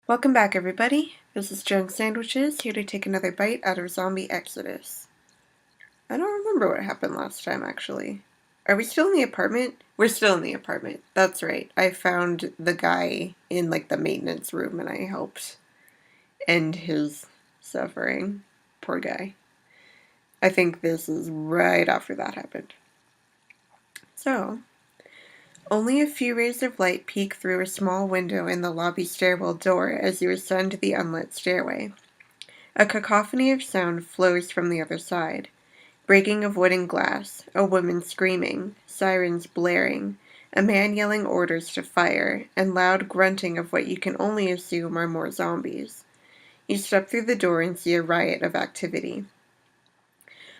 Welcome back, everybody. This is JenSandwiches, here to take another bite out of Zombie Exodus. I don't remember what happened last time, actually. Are we still in the apartment? We're still in the apartment. That's right. I found the guy in, the maintenance room, and I helped end his suffering. Poor guy. I think this is right after that happened. So, only a few rays of light peek through a small window in the lobby stairwell door as you ascend the unlit stairway. A cacophony of sound flows from the other side. Breaking of wooden glass, a woman screaming, sirens blaring, a man yelling orders to fire, and loud grunting of what you can only assume are more zombies. You step through the door and see a riot of activity.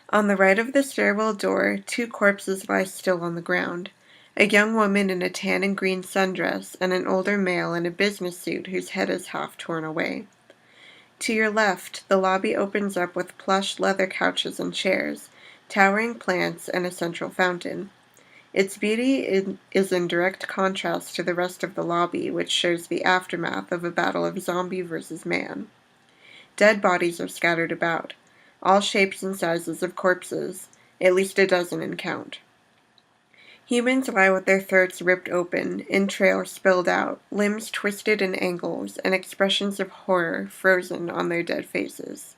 On the right of the stairwell door, two corpses lie still on the ground. A young woman in a tan and green sundress, and an older male in a business suit whose head is half torn away. To your left, the lobby opens up with plush leather couches and chairs, towering plants, and a central fountain. Its beauty is in direct contrast to the rest of the lobby, which shows the aftermath of a battle of zombie versus man. Dead bodies are scattered about, all shapes and sizes of corpses, at least a dozen in count. Humans lie with their throats ripped open, entrails spilled out, limbs twisted in angles, and expressions of horror frozen on their dead faces.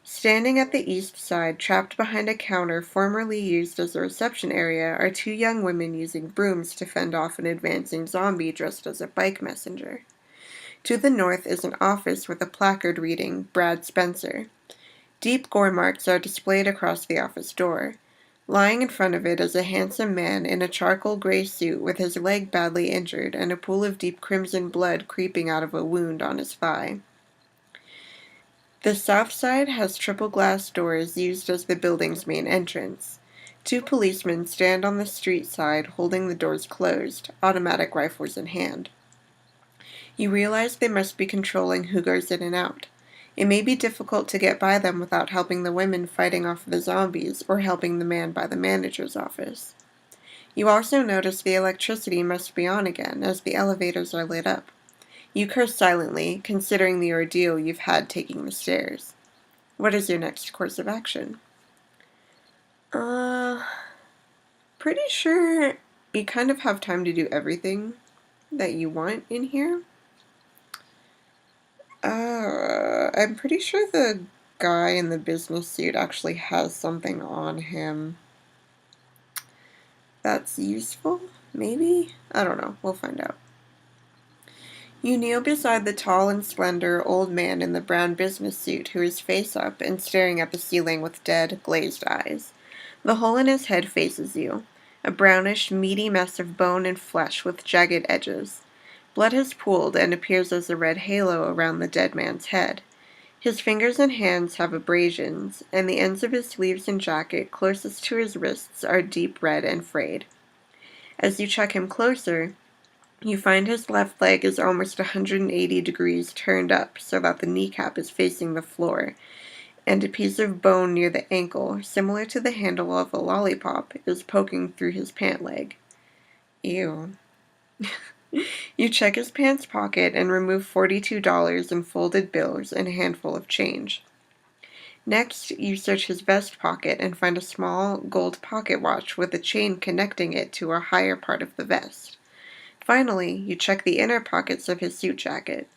Standing at the east side, trapped behind a counter formerly used as a reception area, are two young women using brooms to fend off an advancing zombie dressed as a bike messenger. To the north is an office with a placard reading, Brad Spencer. Deep gore marks are displayed across the office door. Lying in front of it is a handsome man in a charcoal gray suit with his leg badly injured and a pool of deep crimson blood creeping out of a wound on his thigh. The south side has triple glass doors used as the building's main entrance. Two policemen stand on the street side holding the doors closed, automatic rifles in hand. You realize they must be controlling who goes in and out. It may be difficult to get by them without helping the women fighting off the zombies or helping the man by the manager's office. You also notice the electricity must be on again as the elevators are lit up. You curse silently, considering the ordeal you've had taking the stairs. What is your next course of action? Pretty sure you kind of have time to do everything that you want in here. I'm pretty sure the guy in the business suit actually has something on him that's useful, maybe? I don't know. We'll find out. You kneel beside the tall and slender old man in the brown business suit who is face up and staring at the ceiling with dead, glazed eyes. The hole in his head faces you, a brownish, meaty mess of bone and flesh with jagged edges. Blood has pooled and appears as a red halo around the dead man's head. His fingers and hands have abrasions, and the ends of his sleeves and jacket closest to his wrists are deep red and frayed. As you check him closer, you find his left leg is almost 180 degrees turned up so that the kneecap is facing the floor, and a piece of bone near the ankle, similar to the handle of a lollipop, is poking through his pant leg. Ew. You check his pants pocket and remove $42 in folded bills and a handful of change. Next, you search his vest pocket and find a small gold pocket watch with a chain connecting it to a higher part of the vest. Finally, you check the inner pockets of his suit jacket.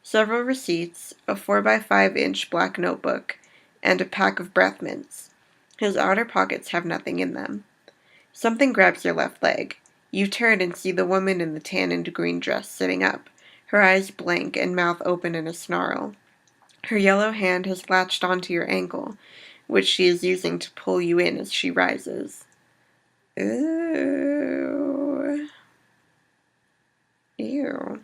Several receipts, a 4x5-inch black notebook, and a pack of breath mints. His outer pockets have nothing in them. Something grabs your left leg. You turn and see the woman in the tan and green dress sitting up, her eyes blank and mouth open in a snarl. Her yellow hand has latched onto your ankle, which she is using to pull you in as she rises. Ew. Ew.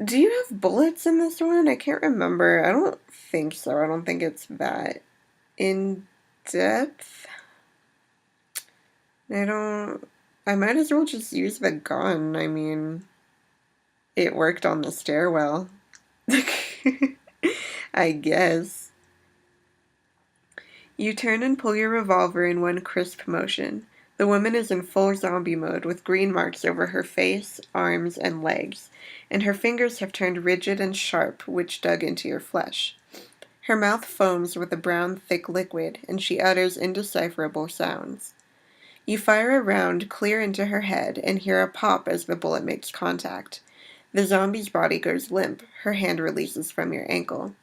Do you have bullets in this one? I can't remember. I don't think so. I don't think it's that in depth. I might as well just use the gun. I mean, it worked on the stairwell. I guess. You turn and pull your revolver in one crisp motion. The woman is in full zombie mode with green marks over her face, arms, and legs, and her fingers have turned rigid and sharp, which dug into your flesh. Her mouth foams with a brown, thick liquid, and she utters indecipherable sounds. You fire a round clear into her head and hear a pop as the bullet makes contact. The zombie's body goes limp. Her hand releases from your ankle.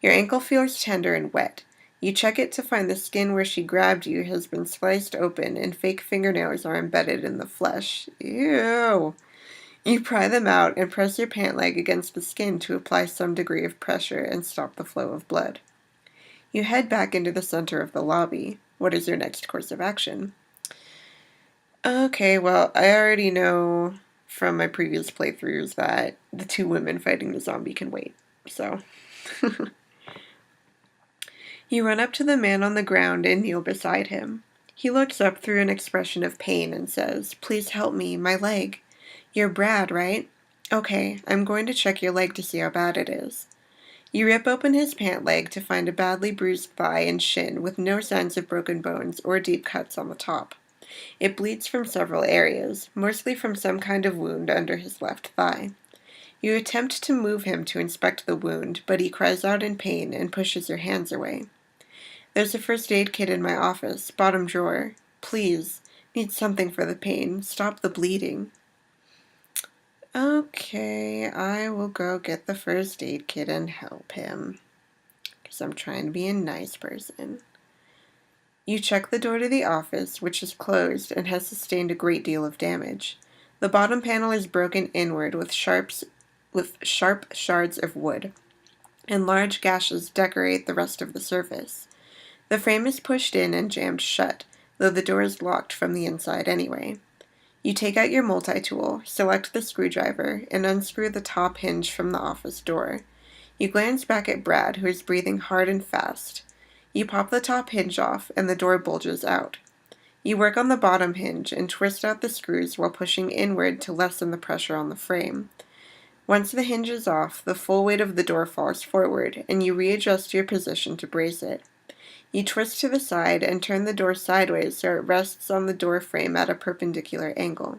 Your ankle feels tender and wet. You check it to find the skin where she grabbed you has been sliced open and fake fingernails are embedded in the flesh. Ew! You pry them out and press your pant leg against the skin to apply some degree of pressure and stop the flow of blood. You head back into the center of the lobby. What is your next course of action? Okay, well, I already know from my previous playthroughs that the two women fighting the zombie can wait, so... You run up to the man on the ground and kneel beside him. He looks up through an expression of pain and says, "Please help me, my leg." "You're Brad, right?" "Okay, I'm going to check your leg to see how bad it is." You rip open his pant leg to find a badly bruised thigh and shin with no signs of broken bones or deep cuts on the top. It bleeds from several areas, mostly from some kind of wound under his left thigh. You attempt to move him to inspect the wound, but he cries out in pain and pushes your hands away. "There's a first aid kit in my office, bottom drawer. Please, need something for the pain. Stop the bleeding." Okay, I will go get the first aid kit and help him, because I'm trying to be a nice person. You check the door to the office, which is closed and has sustained a great deal of damage. The bottom panel is broken inward with sharp shards of wood, and large gashes decorate the rest of the surface. The frame is pushed in and jammed shut, though the door is locked from the inside anyway. You take out your multi-tool, select the screwdriver, and unscrew the top hinge from the office door. You glance back at Brad, who is breathing hard and fast. You pop the top hinge off, and the door bulges out. You work on the bottom hinge and twist out the screws while pushing inward to lessen the pressure on the frame. Once the hinge is off, the full weight of the door falls forward, and you readjust your position to brace it. You twist to the side and turn the door sideways so it rests on the door frame at a perpendicular angle.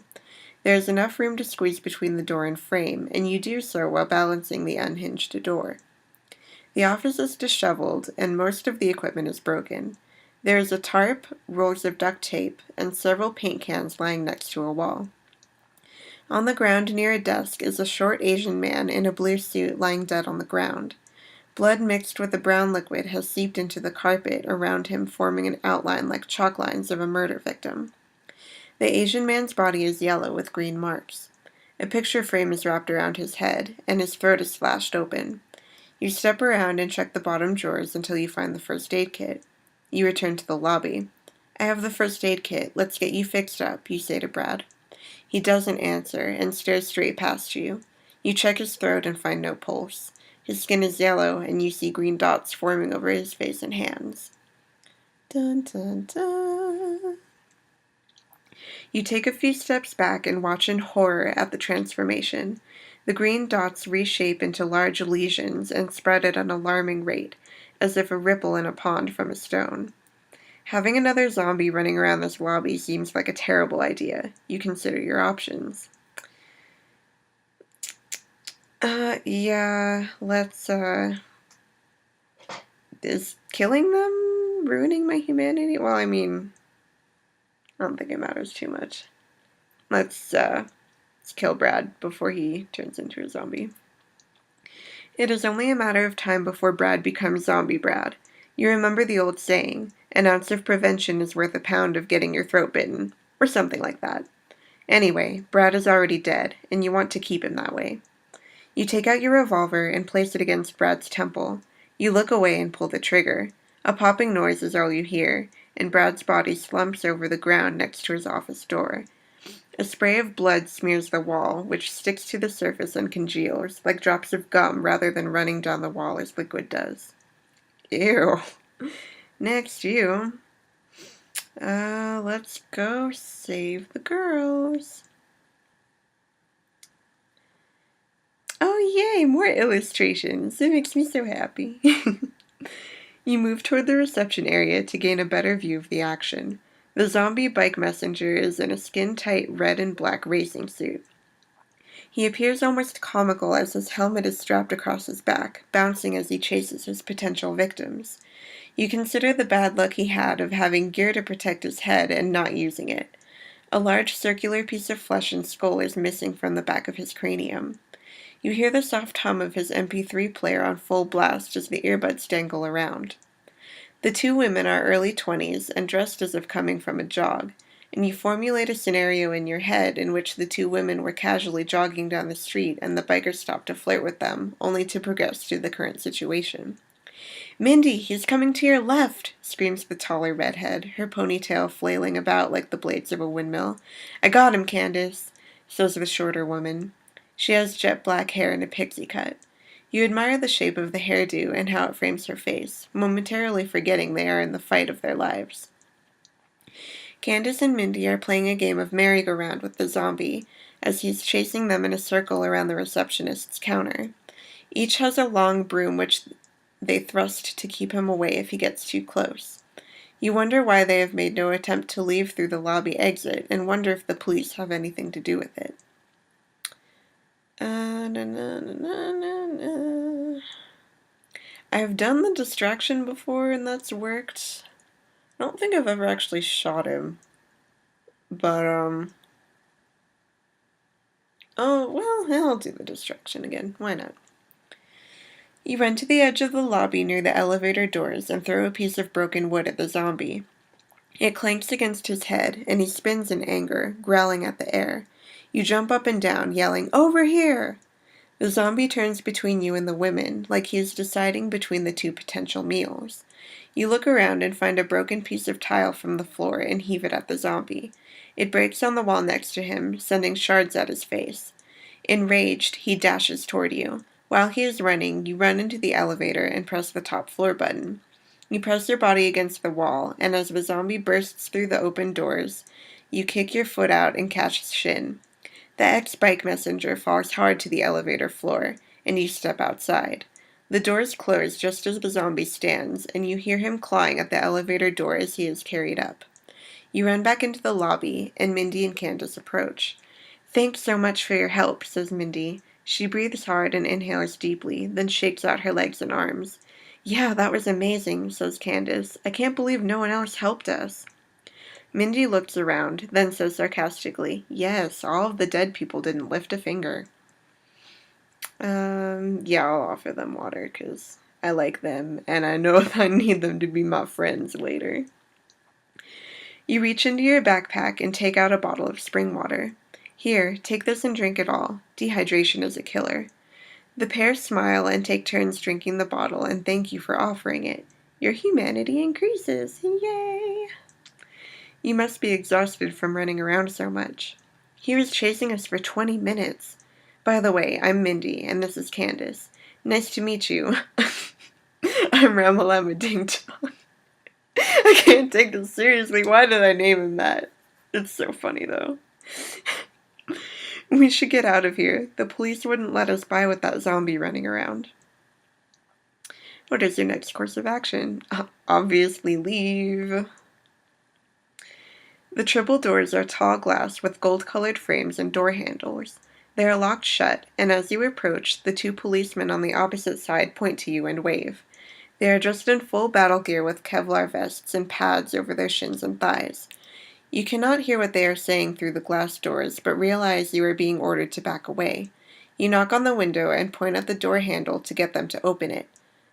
There is enough room to squeeze between the door and frame, and you do so while balancing the unhinged door. The office is disheveled, and most of the equipment is broken. There is a tarp, rolls of duct tape, and several paint cans lying next to a wall. On the ground near a desk is a short Asian man in a blue suit lying dead on the ground. Blood mixed with a brown liquid has seeped into the carpet around him, forming an outline like chalk lines of a murder victim. The Asian man's body is yellow with green marks. A picture frame is wrapped around his head, and his throat is slashed open. You step around and check the bottom drawers until you find the first aid kit. You return to the lobby. "I have the first aid kit. Let's get you fixed up," you say to Brad. He doesn't answer and stares straight past you. You check his throat and find no pulse. His skin is yellow, and you see green dots forming over his face and hands. Dun, dun, dun. You take a few steps back and watch in horror at the transformation. The green dots reshape into large lesions and spread at an alarming rate, as if a ripple in a pond from a stone. Having another zombie running around this lobby seems like a terrible idea. You consider your options. Yeah, let's, is killing them ruining my humanity? Well, I mean, I don't think it matters too much. Let's kill Brad before he turns into a zombie. It is only a matter of time before Brad becomes Zombie Brad. You remember the old saying, "An ounce of prevention is worth a pound of getting your throat bitten," or something like that. Anyway, Brad is already dead, and you want to keep him that way. You take out your revolver and place it against Brad's temple. You look away and pull the trigger. A popping noise is all you hear, and Brad's body slumps over the ground next to his office door. A spray of blood smears the wall, which sticks to the surface and congeals, like drops of gum rather than running down the wall as liquid does. Ew. Next, you. Let's go save the girls. Oh, yay, more illustrations. It makes me so happy. You move toward the reception area to gain a better view of the action. The zombie bike messenger is in a skin-tight red and black racing suit. He appears almost comical as his helmet is strapped across his back, bouncing as he chases his potential victims. You consider the bad luck he had of having gear to protect his head and not using it. A large circular piece of flesh and skull is missing from the back of his cranium. You hear the soft hum of his MP3 player on full blast as the earbuds dangle around. The two women are early 20s and dressed as if coming from a jog, and you formulate a scenario in your head in which the two women were casually jogging down the street and the biker stopped to flirt with them, only to progress to the current situation. "Mindy, he's coming to your left!" screams the taller redhead, her ponytail flailing about like the blades of a windmill. "I got him, Candace," says the shorter woman. She has jet black hair and a pixie cut. You admire the shape of the hairdo and how it frames her face, momentarily forgetting they are in the fight of their lives. Candace and Mindy are playing a game of merry-go-round with the zombie, as he's chasing them in a circle around the receptionist's counter. Each has a long broom which they thrust to keep him away if he gets too close. You wonder why they have made no attempt to leave through the lobby exit, and wonder if the police have anything to do with it. I have done the distraction before, and that's worked. I don't think I've ever actually shot him. But, oh, well, I'll do the distraction again. Why not? You run to the edge of the lobby near the elevator doors and throw a piece of broken wood at the zombie. It clanks against his head, and he spins in anger, growling at the air. You jump up and down, yelling, "Over here!" The zombie turns between you and the women, like he is deciding between the two potential meals. You look around and find a broken piece of tile from the floor and heave it at the zombie. It breaks on the wall next to him, sending shards at his face. Enraged, he dashes toward you. While he is running, you run into the elevator and press the top floor button. You press your body against the wall, and as the zombie bursts through the open doors, you kick your foot out and catch his shin. The ex-bike messenger falls hard to the elevator floor, and you step outside. The doors close just as the zombie stands, and you hear him clawing at the elevator door as he is carried up. You run back into the lobby, and Mindy and Candace approach. "Thanks so much for your help," says Mindy. She breathes hard and inhales deeply, then shakes out her legs and arms. "Yeah, that was amazing," says Candace. "I can't believe no one else helped us." Mindy looks around, then says sarcastically, "Yes, all of the dead people didn't lift a finger." Yeah, I'll offer them water, 'cause I like them, and I know I need them to be my friends later. You reach into your backpack and take out a bottle of spring water. "Here, take this and drink it all. Dehydration is a killer." The pair smile and take turns drinking the bottle and thank you for offering it. Your humanity increases. Yay! You must be exhausted from running around so much. He was chasing us for 20 minutes. By the way, I'm Mindy, and this is Candace. Nice to meet you. I'm Ramalama Ding Dong. I can't take this seriously. Why did I name him that? It's so funny, though. We should get out of here. The police wouldn't let us by with that zombie running around. What is your next course of action? Obviously leave. The triple doors are tall glass with gold-colored frames and door handles. They are locked shut, and as you approach, the two policemen on the opposite side point to you and wave. They are dressed in full battle gear with Kevlar vests and pads over their shins and thighs. You cannot hear what they are saying through the glass doors, but realize you are being ordered to back away. You knock on the window and point at the door handle to get them to open it.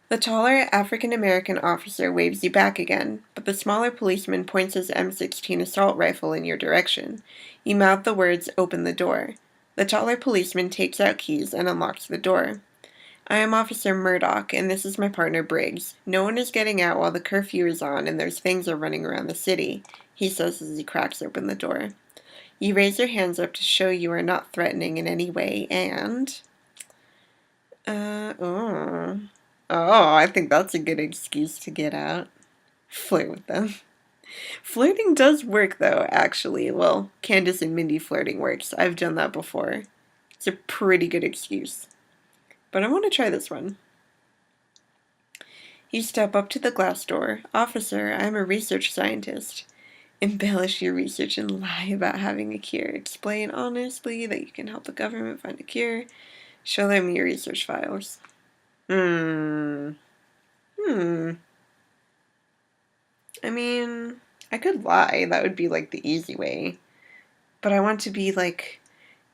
The taller African-American officer waves you back again, but the smaller policeman points his M16 assault rifle in your direction. You mouth the words, "Open the door." The taller policeman takes out keys and unlocks the door. "I am Officer Murdoch, and this is my partner Briggs. No one is getting out while the curfew is on and there's things are running around the city," he says as he cracks open the door. You raise your hands up to show you are not threatening in any way, and... I think that's a good excuse to get out. Flirt with them. Flirting does work, though, actually. Well, Candace and Mindy flirting works. I've done that before. It's a pretty good excuse. But I want to try this one. You step up to the glass door. "Officer, I am a research scientist." embellish your research and lie about having a cure. Explain honestly that you can help the government find a cure. Show them your research files. I mean, I could lie. That would be like the easy way. But I want to be like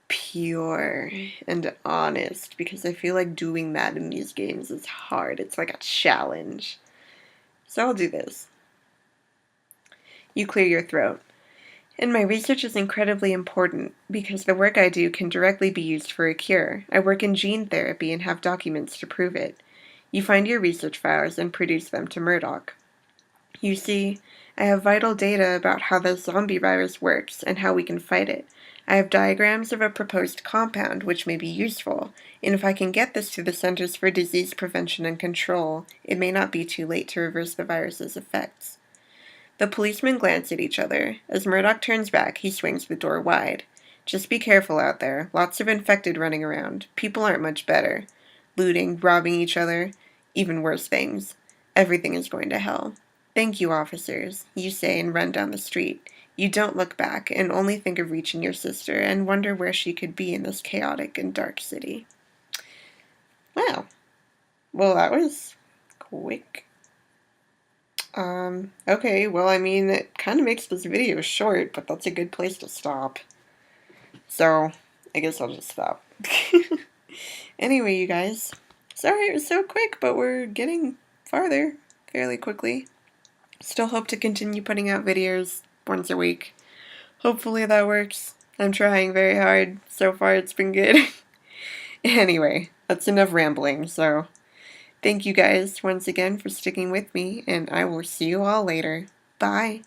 pure and honest because I feel like doing that in these games is hard. It's like a challenge. So I'll do this. You clear your throat. And my research is incredibly important because the work I do can directly be used for a cure. I work in gene therapy and have documents to prove it. You find your research files and produce them to Murdoch. You see, I have vital data about how the zombie virus works and how we can fight it. I have diagrams of a proposed compound which may be useful, and if I can get this to the Centers for Disease Prevention and Control, it may not be too late to reverse the virus's effects. The policemen glance at each other. As Murdoch turns back, he swings the door wide. Just be careful out there. Lots of infected running around. People aren't much better. Looting, robbing each other, even worse things. Everything is going to hell. Thank you, officers, you say and run down the street. You don't look back and only think of reaching your sister and wonder where she could be in this chaotic and dark city. Wow. Well, that was quick. Okay, well, I mean, it kind of makes this video short, but that's a good place to stop. So, I guess I'll just stop. Anyway, you guys, sorry it was so quick, but we're getting farther fairly quickly. Still hope to continue putting out videos once a week. Hopefully that works. I'm trying very hard. So far it's been good. Anyway, that's enough rambling, so thank you guys once again for sticking with me, and I will see you all later. Bye!